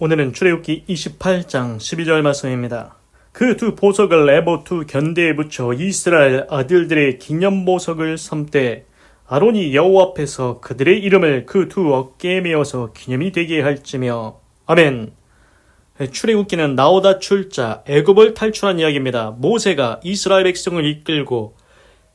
오늘은 출애굽기 28장 12절 말씀입니다. 그 두 보석을 에봇 두 견대에 붙여 이스라엘 아들들의 기념보석을 삼되 아론이 여호와 앞에서 그들의 이름을 그 두 어깨에 메어서 기념이 되게 할지며. 아멘. 출애굽기는 나오다 출자, 애굽을 탈출한 이야기입니다. 모세가 이스라엘 백성을 이끌고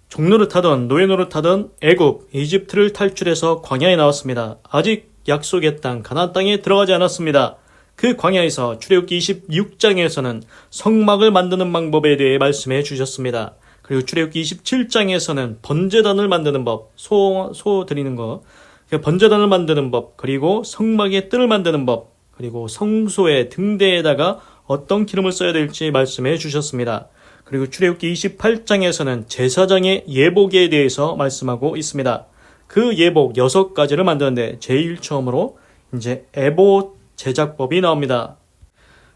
종노릇하던 노예노릇하던 애굽, 이집트를 탈출해서 광야에 나왔습니다. 아직 약속의 땅, 가나안 땅에 들어가지 않았습니다. 그 광야에서 출애굽기 26장에서는 성막을 만드는 방법에 대해 말씀해 주셨습니다. 그리고 출애굽기 27장에서는 번제단을 만드는 법, 소 드리는 거, 번제단을 만드는 법, 그리고 성막의 뜰을 만드는 법, 그리고 성소의 등대에다가 어떤 기름을 써야 될지 말씀해 주셨습니다. 그리고 출애굽기 28장에서는 제사장의 예복에 대해서 말씀하고 있습니다. 그 예복 6가지를 만드는데 제일 처음으로 이제 에봇 제작법이 나옵니다.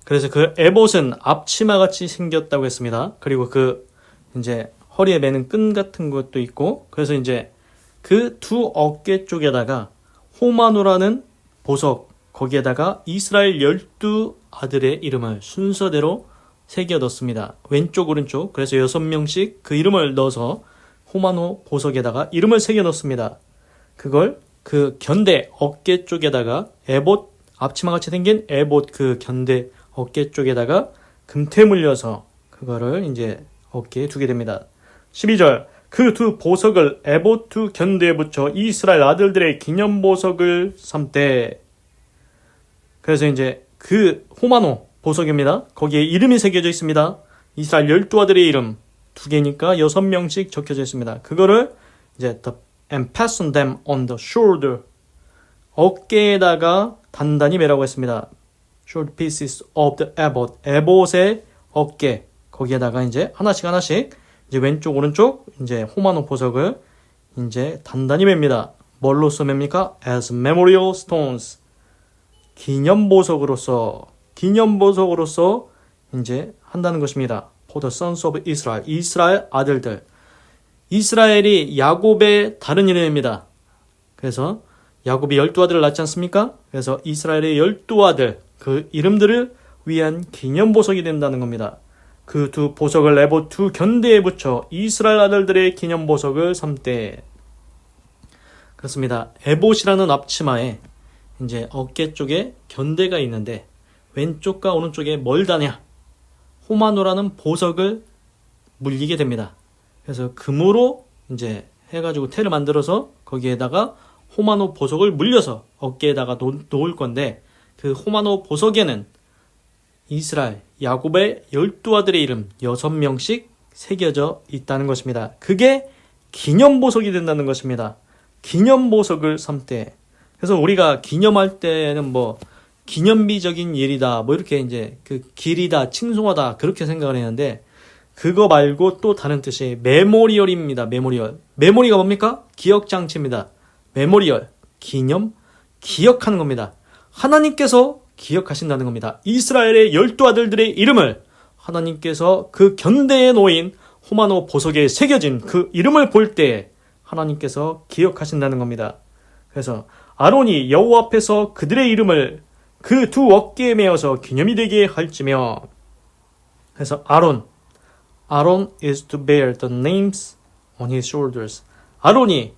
그래서 그 에봇은 앞치마같이 생겼다고 했습니다. 그리고 그 이제 허리에 매는 끈 같은 것도 있고, 그래서 이제 그 두 어깨 쪽에다가 호마노라는 보석, 거기에다가 이스라엘 12아들의 이름을 순서대로 새겨 넣습니다. 왼쪽 오른쪽, 그래서 6명씩 그 이름을 넣어서 호마노 보석에다가 이름을 새겨 넣습니다. 그걸 그 견대 어깨 쪽에다가 에봇, 앞치마같이 생긴 에봇 그 견대 어깨 쪽에다가 금태 물려서 그거를 이제 어깨에 두게 됩니다. 12절, 그 두 보석을 에봇 두 견대에 붙여 이스라엘 아들들의 기념보석을 삼되. 그래서 이제 그 호마노 보석입니다. 거기에 이름이 새겨져 있습니다. 이스라엘 12아들의 이름 2개니까 6명씩 적혀져 있습니다. 그거를 이제 and fasten them on the shoulder, 어깨에다가 단단히 매라고 했습니다. Short pieces of the ephod, 에봇의 어깨, 거기에다가 이제 하나씩 이제 왼쪽 오른쪽 이제 호마노 보석을 이제 단단히 맵니다. 뭘로써 맵니까? As memorial stones, 기념보석으로서 이제 한다는 것입니다. For the sons of Israel, 이스라엘 아들들. 이스라엘이 야곱의 다른 이름입니다. 그래서 야곱이 12아들을 낳지 않습니까? 그래서 이스라엘의 12아들, 그 이름들을 위한 기념보석이 된다는 겁니다. 그 두 보석을 에봇 두 견대에 붙여 이스라엘 아들들의 기념보석을 삼되. 그렇습니다. 에봇이라는 앞치마에 이제 어깨 쪽에 견대가 있는데 왼쪽과 오른쪽에 뭘 다냐? 호마노라는 보석을 물리게 됩니다. 그래서 금으로 이제 해가지고 테를 만들어서 거기에다가 호마노 보석을 물려서 어깨에다가 놓을 건데, 그 호마노 보석에는 이스라엘 야곱의 12아들의 이름 6명씩 새겨져 있다는 것입니다. 그게 기념보석이 된다는 것입니다. 기념보석을 삼되. 그래서 우리가 기념할 때는 뭐 기념비적인 일이다, 뭐 이렇게 이제 그 길이다, 칭송하다 그렇게 생각을 했는데, 그거 말고 또 다른 뜻이 메모리얼입니다. 메모리가 뭡니까? 기억장치입니다. 메모리얼, 기념, 기억하는 겁니다. 하나님께서 기억하신다는 겁니다. 이스라엘의 12아들들의 이름을 하나님께서 그 견대에 놓인 호마노 보석에 새겨진 그 이름을 볼 때 하나님께서 기억하신다는 겁니다. 그래서 아론이 여호와 앞에서 그들의 이름을 그 두 어깨에 메어서 기념이 되게 할지며. 그래서 아론 is to bear the names on his shoulders. 아론이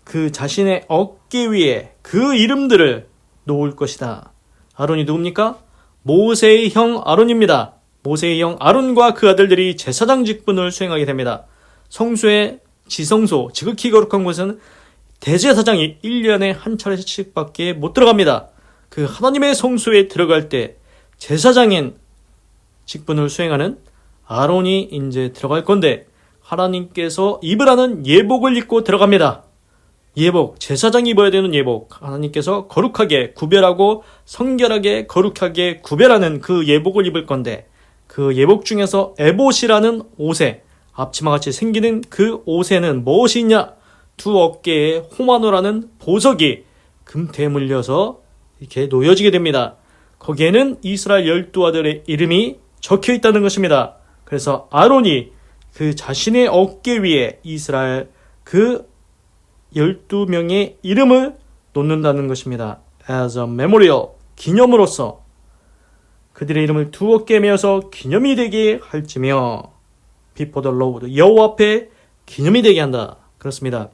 그 자신의 어깨 위에 그 이름들을 놓을 것이다. 아론이 누굽니까? 모세의 형 아론입니다. 모세의 형 아론과 그 아들들이 제사장 직분을 수행하게 됩니다. 성소의 지성소, 지극히 거룩한 곳은 대제사장이 1년에 한 차례씩밖에 못 들어갑니다. 그 하나님의 성소에 들어갈 때 제사장인 직분을 수행하는 아론이 이제 들어갈 건데, 하나님께서 입으라는 예복을 입고 들어갑니다. 예복, 제사장이 입어야 되는 예복, 하나님께서 거룩하게 구별하고 성결하게 거룩하게 구별하는 그 예복을 입을 건데, 그 예복 중에서 에봇이라는 옷에, 앞치마같이 생기는 그 옷에는 무엇이 있냐? 두 어깨에 호마노라는 보석이 금태에 물려서 이렇게 놓여지게 됩니다. 거기에는 이스라엘 12아들의 이름이 적혀 있다는 것입니다. 그래서 아론이 그 자신의 어깨 위에 이스라엘 그 12명의 이름을 놓는다는 것입니다. As a memorial, 기념으로서 그들의 이름을 두 어깨에 메어서 기념이 되게 할지며 before the Lord 여호와 앞에 기념이 되게 한다. 그렇습니다.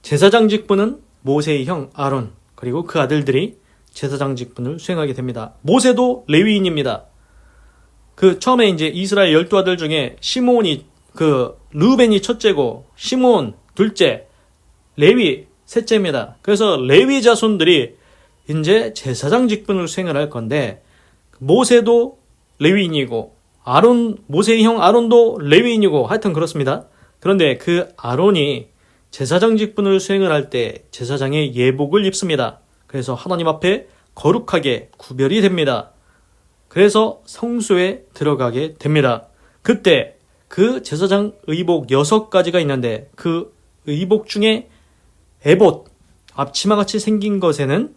제사장 직분은 모세의 형 아론 그리고 그 아들들이 제사장 직분을 수행하게 됩니다. 모세도 레위인입니다. 그 처음에 이제 이스라엘 12아들 중에 시므온이 르벤이 첫째고 시므온 둘째, 레위 셋째입니다. 그래서 레위 자손들이 이제 제사장 직분을 수행을 할 건데 모세도 레위인이고 모세의 형 아론도 레위인이고 하여튼 그렇습니다. 그런데 그 아론이 제사장 직분을 수행을 할 때 제사장의 예복을 입습니다. 그래서 하나님 앞에 거룩하게 구별이 됩니다. 그래서 성소에 들어가게 됩니다. 그때 그 제사장 의복 6가지가 있는데 그 의복 중에 에봇, 앞치마같이 생긴 것에는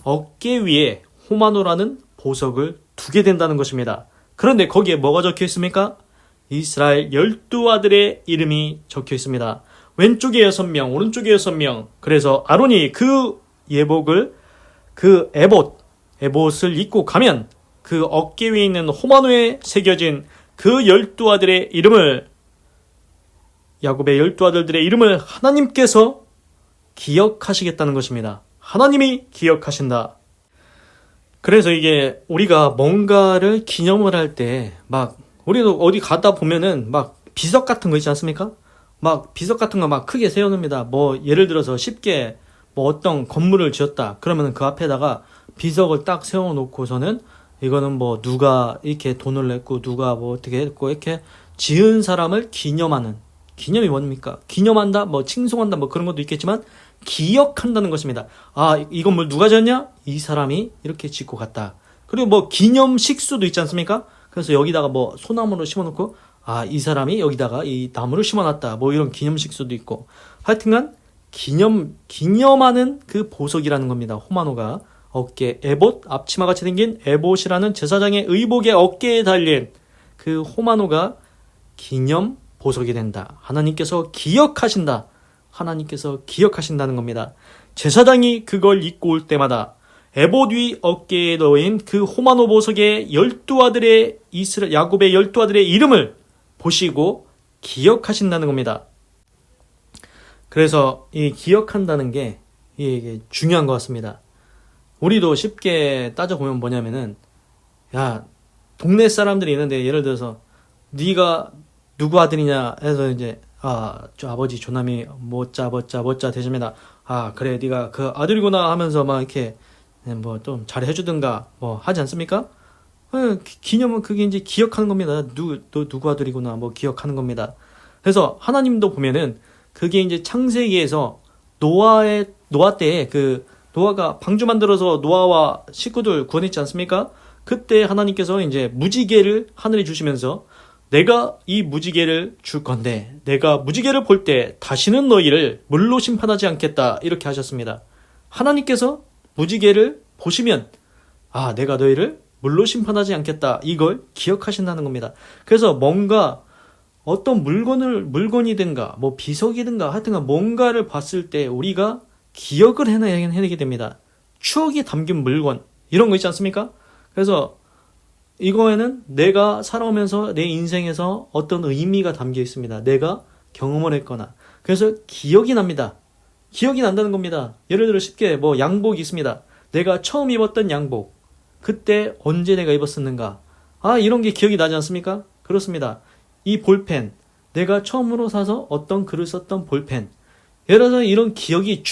어깨 위에 호마노라는 보석을 두게 된다는 것입니다. 그런데 거기에 뭐가 적혀 있습니까? 이스라엘 12아들의 이름이 적혀 있습니다. 왼쪽에 6명, 오른쪽에 6명. 그래서 아론이 그 예복을 그 에봇을 입고 가면 그 어깨 위에 있는 호마노에 새겨진 그 12아들의 이름을 야곱의 12아들들의 이름을 하나님께서 기억하시겠다는 것입니다. 하나님이 기억하신다. 그래서 이게 우리가 뭔가를 기념을 할 때 우리도 어디 가다 보면은 비석 같은 거 있지 않습니까? 비석 같은 거 크게 세워놓습니다. 예를 들어서 쉽게 어떤 건물을 지었다. 그러면 그 앞에다가 비석을 딱 세워놓고서는 이거는 누가 이렇게 돈을 냈고 누가 어떻게 했고 이렇게 지은 사람을 기념하는. 기념이 뭡니까? 기념한다, 칭송한다, 그런 것도 있겠지만 기억한다는 것입니다. 이 건물 누가 지었냐? 이 사람이 이렇게 짓고 갔다. 그리고 기념식수도 있지 않습니까? 그래서 여기다가 소나무를 심어놓고 이 사람이 여기다가 이 나무를 심어놨다. 이런 기념식수도 있고. 하여튼간 기념하는 그 보석이라는 겁니다. 호마노가 어깨 에봇, 앞치마같이 생긴 에봇이라는 제사장의 의복의 어깨에 달린 그 호마노가 기념 보석이 된다. 하나님께서 기억하신다. 하나님께서 기억하신다는 겁니다. 제사장이 그걸 입고 올 때마다 에봇 위 어깨에 놓인 그 호마노 보석의 야곱의 12아들의 이름을 보시고 기억하신다는 겁니다. 그래서 이 기억한다는 게 이게 중요한 것 같습니다. 우리도 쉽게 따져보면 뭐냐면은 동네 사람들이 있는데 예를 들어서 네가 누구 아들이냐 해서 이제 저 아버지 조남이 뭐자 되십니다. 그래 네가 그 아들이구나 하면서 이렇게 좀 잘해주든가 하지 않습니까? 기념은 그게 이제 기억하는 겁니다. 너 누구 아들이구나 기억하는 겁니다. 그래서 하나님도 보면은 그게 이제 창세기에서 노아 때에 노아가 방주 만들어서 노아와 식구들 구원했지 않습니까? 그때 하나님께서 이제 무지개를 하늘에 주시면서 내가 이 무지개를 줄 건데 내가 무지개를 볼 때 다시는 너희를 물로 심판하지 않겠다 이렇게 하셨습니다. 하나님께서 무지개를 보시면 내가 너희를 물로 심판하지 않겠다 이걸 기억하신다는 겁니다. 그래서 뭔가 어떤 물건이든가 비석이든가 하여튼간 뭔가를 봤을 때 우리가 기억을 해내게 됩니다. 추억이 담긴 물건 이런 거 있지 않습니까? 그래서 이거에는 내가 살아오면서 내 인생에서 어떤 의미가 담겨 있습니다. 내가 경험을 했거나. 그래서 기억이 납니다. 기억이 난다는 겁니다. 예를 들어 쉽게 양복이 있습니다. 내가 처음 입었던 양복. 그때 언제 내가 입었었는가. 이런 게 기억이 나지 않습니까? 그렇습니다. 이 볼펜. 내가 처음으로 사서 어떤 글을 썼던 볼펜. 예를 들어서 이런 추억이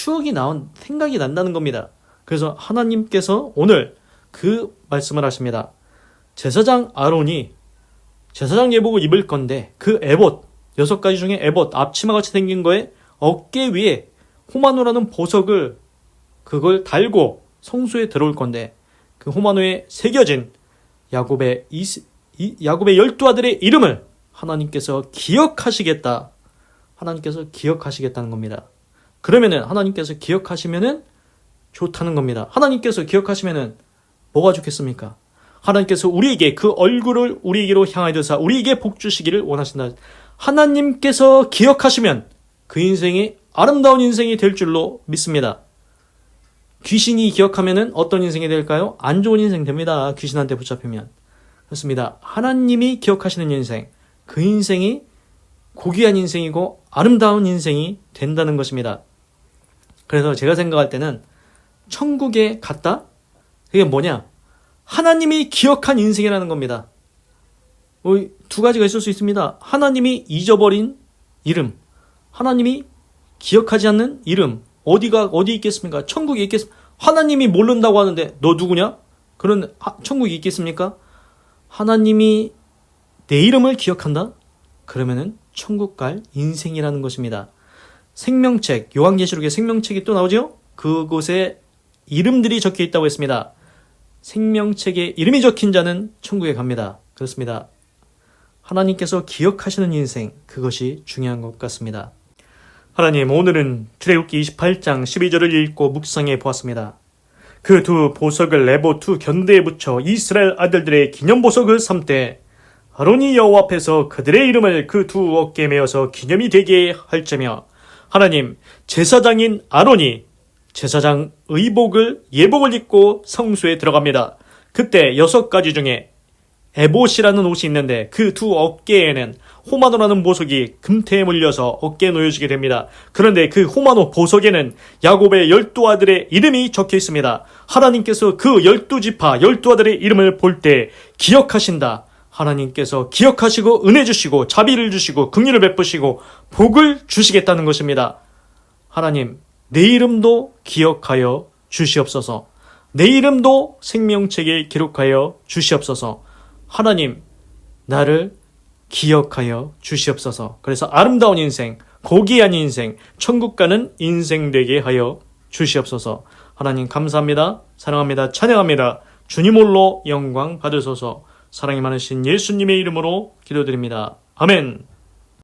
생각이 난다는 겁니다. 그래서 하나님께서 오늘 그 말씀을 하십니다. 제사장 아론이 제사장 예복을 입을 건데 그 에봇 6가지 중에 에봇 앞치마같이 생긴 거에 어깨 위에 호마노라는 보석을 그걸 달고 성소에 들어올 건데 그 호마노에 새겨진 야곱의 12아들의 이름을 하나님께서 기억하시겠다. 하나님께서 기억하시겠다는 겁니다. 그러면은 하나님께서 기억하시면은 좋다는 겁니다. 하나님께서 기억하시면은 뭐가 좋겠습니까? 하나님께서 우리에게 그 얼굴을 우리에게로 향하여 드사 우리에게 복 주시기를 원하신다. 하나님께서 기억하시면 그 인생이 아름다운 인생이 될 줄로 믿습니다. 귀신이 기억하면은 어떤 인생이 될까요? 안 좋은 인생 됩니다. 귀신한테 붙잡히면. 그렇습니다. 하나님이 기억하시는 인생, 그 인생이 고귀한 인생이고 아름다운 인생이 된다는 것입니다. 그래서 제가 생각할 때는 천국에 갔다? 그게 뭐냐? 하나님이 기억한 인생이라는 겁니다. 두 가지가 있을 수 있습니다. 하나님이 잊어버린 이름, 하나님이 기억하지 않는 이름, 어디 있겠습니까? 천국에 있겠습니까? 하나님이 모른다고 하는데 너 누구냐? 그런 천국이 있겠습니까? 하나님이 내 이름을 기억한다? 그러면은 천국 갈 인생이라는 것입니다. 생명책, 요한계시록에 생명책이 또 나오죠? 그곳에 이름들이 적혀 있다고 했습니다. 생명책에 이름이 적힌 자는 천국에 갑니다. 그렇습니다. 하나님께서 기억하시는 인생, 그것이 중요한 것 같습니다. 하나님, 오늘은 출애굽기 28장 12절을 읽고 묵상해 보았습니다. 그 두 보석을 레보 두 견대에 붙여 이스라엘 아들들의 기념보석을 삼되 아론이 여호와 앞에서 그들의 이름을 그 두 어깨에 메어서 기념이 되게 할지며, 하나님, 제사장인 아론이 제사장 의복을 예복을 입고 성소에 들어갑니다. 그때 6가지 중에 에봇이라는 옷이 있는데 그 두 어깨에는 호마노라는 보석이 금태에 물려서 어깨에 놓여지게 됩니다. 그런데 그 호마노 보석에는 야곱의 12아들의 이름이 적혀 있습니다. 하나님께서 그 12지파 12아들의 이름을 볼 때 기억하신다. 하나님께서 기억하시고 은혜 주시고 자비를 주시고 긍휼을 베푸시고 복을 주시겠다는 것입니다. 하나님, 내 이름도 기억하여 주시옵소서. 내 이름도 생명책에 기록하여 주시옵소서. 하나님, 나를 기억하여 주시옵소서. 그래서 아름다운 인생, 고귀한 인생, 천국 가는 인생 되게 하여 주시옵소서. 하나님 감사합니다. 사랑합니다. 찬양합니다. 주님 홀로 영광 받으소서. 사랑이 많으신 예수님의 이름으로 기도드립니다. 아멘.